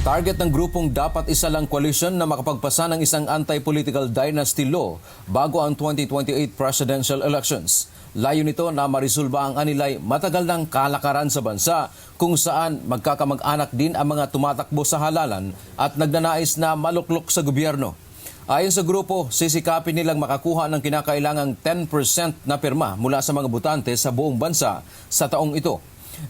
Target ng grupong dapat isa lang koalisyon na makapagpasa ng isang anti-political dynasty law bago ang 2028 presidential elections. Layo nito na marisolba ang anilay matagal ng kalakaran sa bansa kung saan magkakamag-anak din ang mga tumatakbo sa halalan at nagnanais na maluklok sa gobyerno. Ayon sa grupo, sisikapin nilang makakuha ng kinakailangang 10% na pirma mula sa mga botante sa buong bansa sa taong ito.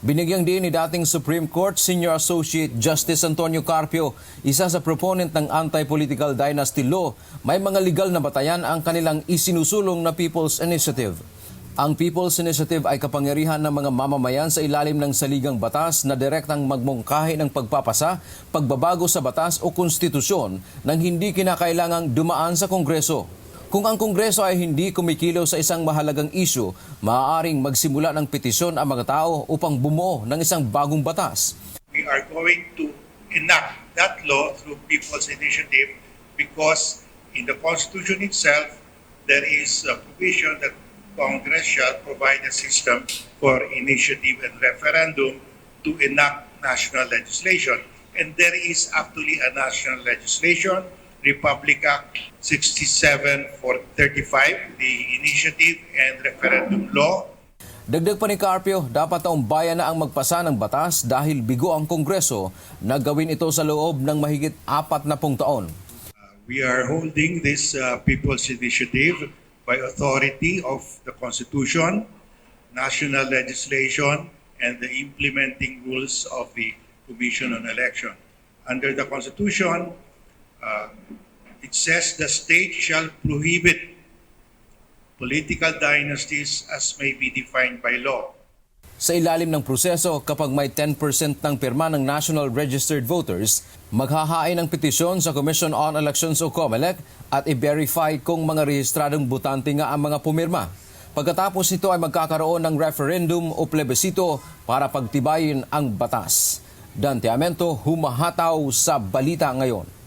Binigyang din ni dating Supreme Court Senior Associate Justice Antonio Carpio, isa sa proponent ng anti-political dynasty law, may mga legal na batayan ang kanilang isinusulong na People's Initiative. Ang People's Initiative ay kapangyarihan ng mga mamamayan sa ilalim ng saligang batas na direktang magmungkahi ng pagpapasa, pagbabago sa batas o konstitusyon nang hindi kinakailangang dumaan sa Kongreso. Kung ang Kongreso ay hindi kumikilos sa isang mahalagang isyu, maaaring magsimula ng petisyon ang mga tao upang bumuo ng isang bagong batas. We are going to enact that law through People's Initiative because in the Constitution itself, there is a provision that Congress shall provide a system for initiative and referendum to enact national legislation. And there is actually a national legislation, Republic Act 67-35, the Initiative and Referendum Law. Dagdag pa ni Carpio, dapat taong bayan na ang magpasa ng batas dahil bigo ang Kongreso na gawin ito sa loob ng mahigit 40 taon. We are holding this People's Initiative by authority of the Constitution, national legislation, and the implementing rules of the Commission on Election. Under the Constitution, it says the state shall prohibit political dynasties as may be defined by law. Sa ilalim ng proseso, kapag may 10% ng pirma ng National Registered Voters, maghahain ng petisyon sa Commission on Elections o COMELEC at i-verify kung mga rehistradong botante nga ang mga pumirma. Pagkatapos nito ay magkakaroon ng referendum o plebisito para pagtibayin ang batas. Dante Amento, humahataw sa Balita Ngayon.